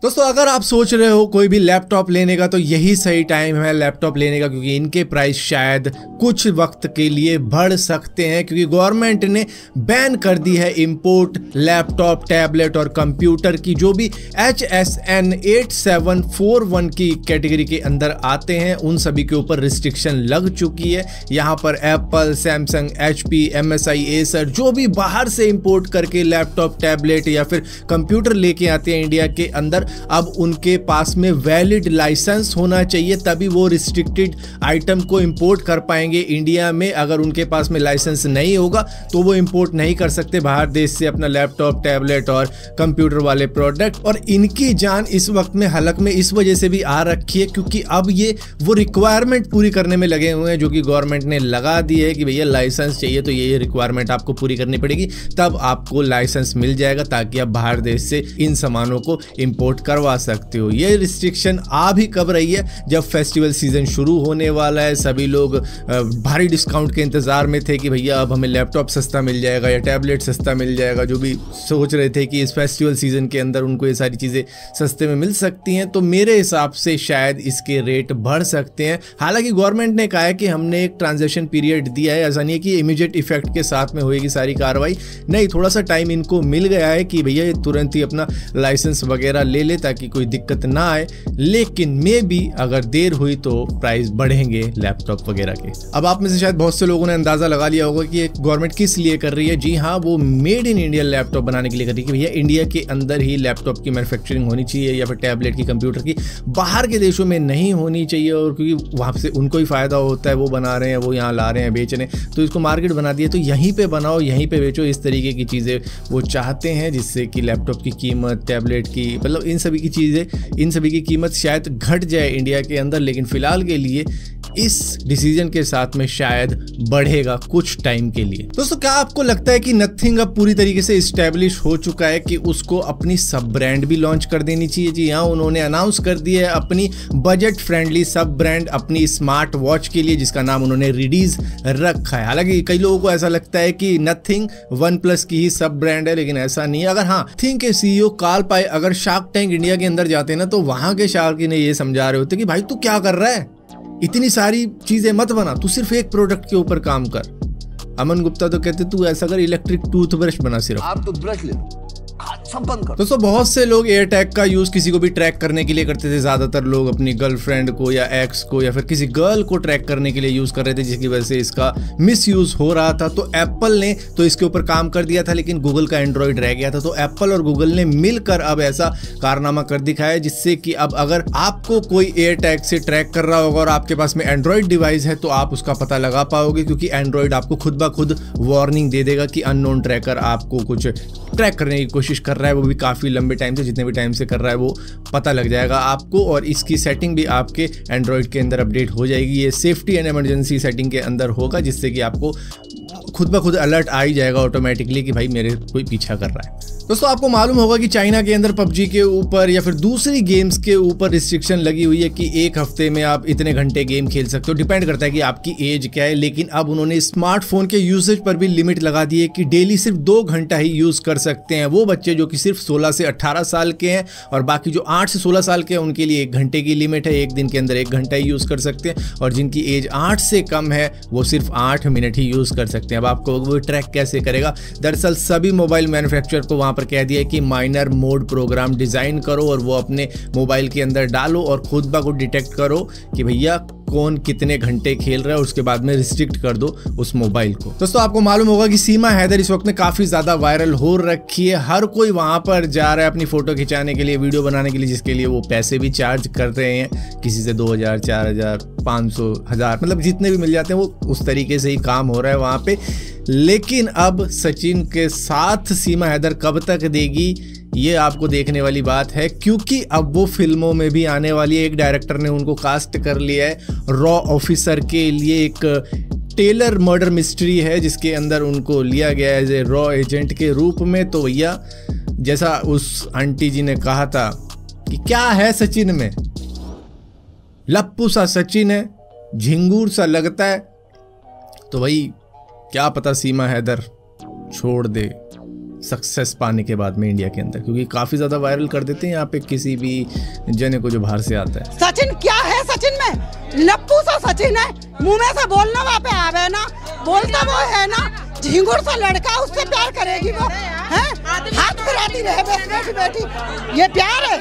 दोस्तों अगर आप सोच रहे हो कोई भी लैपटॉप लेने का तो यही सही टाइम है लैपटॉप लेने का, क्योंकि इनके प्राइस शायद कुछ वक्त के लिए बढ़ सकते हैं, क्योंकि गवर्नमेंट ने बैन कर दी है इंपोर्ट लैपटॉप, टैबलेट और कंप्यूटर की जो भी HSN 8741 की कैटेगरी के अंदर आते हैं उन सभी के ऊपर रिस्ट्रिक्शन लग चुकी है। यहाँ पर Apple, Samsung, HP, MSI, Acer जो भी बाहर से इंपोर्ट करके लैपटॉप, टैबलेट या फिर कंप्यूटर लेके आते हैं इंडिया के अंदर, अब उनके पास में वैलिड लाइसेंस होना चाहिए, तभी वो रिस्ट्रिक्टेड आइटम को इंपोर्ट कर पाएंगे इंडिया में। अगर उनके पास में लाइसेंस नहीं होगा तो वो इंपोर्ट नहीं कर सकते बाहर देश से अपना लैपटॉप, टैबलेट और कंप्यूटर वाले प्रोडक्ट। और इनकी जान इस वक्त में हलक में इस वजह से भी आ रखी है क्योंकि अब ये वो रिक्वायरमेंट पूरी करने में लगे हुए हैं जो कि गवर्नमेंट ने लगा दी है कि भैया लाइसेंस चाहिए तो ये रिक्वायरमेंट आपको पूरी करनी पड़ेगी, तब आपको लाइसेंस मिल जाएगा ताकि आप बाहर देश से इन सामानों को इंपोर्ट करवा सकते हो। ये रिस्ट्रिक्शन आ भी कब रही है, जब फेस्टिवल सीजन शुरू होने वाला है। सभी लोग भारी डिस्काउंट के इंतजार में थे कि भैया अब हमें लैपटॉप सस्ता मिल जाएगा या टैबलेट सस्ता मिल जाएगा, जो भी सोच रहे थे कि इस फेस्टिवल सीजन के अंदर उनको ये सारी चीजें सस्ते में मिल सकती हैं। तो मेरे हिसाब से शायद इसके रेट बढ़ सकते हैं। हालांकि गवर्नमेंट ने कहा है कि हमने एक ट्रांजेक्शन पीरियड दिया है, ऐसा नहीं है कि इमीडिएट इफेक्ट के साथ में होएगी सारी कार्रवाई, नहीं, थोड़ा सा टाइम इनको मिल गया है कि भैया तुरंत ही अपना लाइसेंस वगैरह ले ले ताकि कोई दिक्कत ना आए। लेकिन मे भी अगर देर हुई तो प्राइस बढ़ेंगे लैपटॉप वगैरह के। अब आप में से शायद बहुत से लोगों ने अंदाजा लगा लिया होगा कि गवर्नमेंट किस लिए कर रही है। जी हाँ, वो मेड इन इंडिया लैपटॉप बनाने के लिए कर रही है कि भैया इंडिया के अंदर ही लैपटॉप की मैन्युफैक्चरिंग होनी चाहिए या फिर टैबलेट की, कंप्यूटर की, बाहर के देशों में नहीं होनी चाहिए। और क्योंकि वहां से उनको ही फायदा होता है, वो बना रहे हैं, वो यहाँ ला रहे हैं, बेच रहे हैं, तो इसको मार्केट बना दिया तो यहीं पे बनाओ, यहीं पे बेचो, इस तरीके की चीजें वो चाहते हैं, जिससे कि लैपटॉप की कीमत, टैबलेट की, मतलब इन सभी की चीजें, इन सभी की कीमत शायद घट जाए इंडिया के अंदर। लेकिन फिलहाल के लिए इस डिसीजन के साथ में शायद बढ़ेगा कुछ टाइम के लिए। दोस्तों क्या आपको लगता है कि नथिंग अब पूरी तरीके से इस्टेब्लिश हो चुका है कि उसको अपनी सब ब्रांड भी लॉन्च कर देनी चाहिए? जी हाँ, उन्होंने अनाउंस कर दिया है अपनी बजट फ्रेंडली सब ब्रांड अपनी स्मार्ट वॉच के लिए, जिसका नाम उन्होंने रिडीज रखा है। हालांकि कई लोगों को ऐसा लगता है कि नथिंग OnePlus की ही सब ब्रांड है, लेकिन ऐसा नहीं है। अगर हाँ, थिंक के CEO कार्ल पाई अगर शार्क टैंक इंडिया के अंदर जाते ना तो वहां के शार्क ने ये समझा रहे होते कि भाई तू क्या कर रहा है, इतनी सारी चीजें मत बना, तू सिर्फ एक प्रोडक्ट के ऊपर काम कर। अमन गुप्ता तो कहते तू ऐसा कर, इलेक्ट्रिक टूथब्रश बना, सिर्फ आप टूथब्रश ले लो, सब बंद कर। दोस्तों बहुत से लोग एयर टैग का यूज किसी को भी ट्रैक करने के लिए करते थे। ज्यादातर लोग अपनी गर्लफ्रेंड को या एक्स को या फिर किसी गर्ल को ट्रैक करने के लिए यूज कर रहे थे, जिसकी वजह से इसका मिस यूज हो रहा था। तो एप्पल ने तो इसके ऊपर काम कर दिया था, लेकिन गूगल का एंड्रॉइड रह गया था। तो एप्पल और गूगल ने मिलकर अब ऐसा कारनामा कर दिखाया, जिससे कि अब अगर आपको कोई एयर टैग से ट्रैक कर रहा होगा और आपके पास में एंड्रॉइड डिवाइस है तो आप उसका पता लगा पाओगे, क्योंकि एंड्रॉइड आपको खुद ब खुद वार्निंग दे देगा कि अननोन ट्रैकर आपको कुछ ट्रैक करने की कोशिश कर रहा है, वो भी काफ़ी लंबे टाइम से, जितने भी टाइम से कर रहा है वो पता लग जाएगा आपको। और इसकी सेटिंग भी आपके एंड्रॉइड के अंदर अपडेट हो जाएगी। ये सेफ्टी एंड इमरजेंसी सेटिंग के अंदर होगा, जिससे कि आपको खुद ब खुद अलर्ट आ ही जाएगा ऑटोमेटिकली कि भाई मेरे कोई पीछा कर रहा है। दोस्तों आपको मालूम होगा कि चाइना के अंदर PUBG के ऊपर या फिर दूसरी गेम्स के ऊपर रिस्ट्रिक्शन लगी हुई है कि एक हफ्ते में आप इतने घंटे गेम खेल सकते हो, डिपेंड करता है कि आपकी एज क्या है। लेकिन अब उन्होंने स्मार्टफोन के यूसेज पर भी लिमिट लगा दी है कि डेली सिर्फ 2 घंटा ही यूज कर सकते हैं वो बच्चे जो कि सिर्फ 16 से 18 साल के हैं, और बाकी जो 8 से 16 साल के हैं उनके लिए 1 घंटे की लिमिट है, एक दिन के अंदर 1 घंटा ही यूज कर सकते हैं। और जिनकी एज 8 से कम है वो सिर्फ 8 मिनट ही यूज कर सकते हैं। अब आपको वो ट्रैक कैसे करेगा? दरअसल सभी मोबाइल मैन्युफैक्चरर को वहां पर कह दिया है कि माइनर मोड प्रोग्राम डिजाइन करो और वो अपने मोबाइल के अंदर डालो और खुद ब खुद डिटेक्ट करो कि भैया कौन कितने घंटे खेल रहा है, उसके बाद में रिस्ट्रिक्ट कर दो उस मोबाइल को। दोस्तों आपको मालूम होगा कि सीमा हैदर इस वक्त में काफी ज्यादा वायरल हो रखी है। हर कोई वहां पर जा रहा है अपनी फोटो खिंचाने के लिए, वीडियो बनाने के लिए, जिसके लिए वो पैसे भी चार्ज कर रहे हैं। किसी से 2000, 4000, 500, 1000, मतलब जितने भी मिल जाते हैं वो उस तरीके से ही काम हो रहा है वहां पे। लेकिन अब सचिन के साथ सीमा हैदर कब तक देगी, ये आपको देखने वाली बात है, क्योंकि अब वो फिल्मों में भी आने वाली है। एक डायरेक्टर ने उनको कास्ट कर लिया है रॉ ऑफिसर के लिए। एक टेलर मर्डर मिस्ट्री है जिसके अंदर उनको लिया गया है एज ए रॉ एजेंट के रूप में। तो भैया जैसा उस आंटी जी ने कहा था कि क्या है सचिन में, लप्पू सा सचिन है, झिंगूर सा लगता है, तो भाई क्या पता सीमा हैदर छोड़ दे सक्सेस पाने के बाद में इंडिया के अंदर, क्योंकि काफी ज्यादा वायरल कर देते हैं यहाँ पे किसी भी जने को जो बाहर से आता है। सचिन क्या है, सचिन में लप्पू सा सचिन है, मुंह में से बोलना वहाँ पे आवे ना, बोलता वो है ना, झिंगुर सा लड़का, उससे प्यार करेगी वो, है हाथ फिराती रहे बैठी बैठी, ये प्यार है।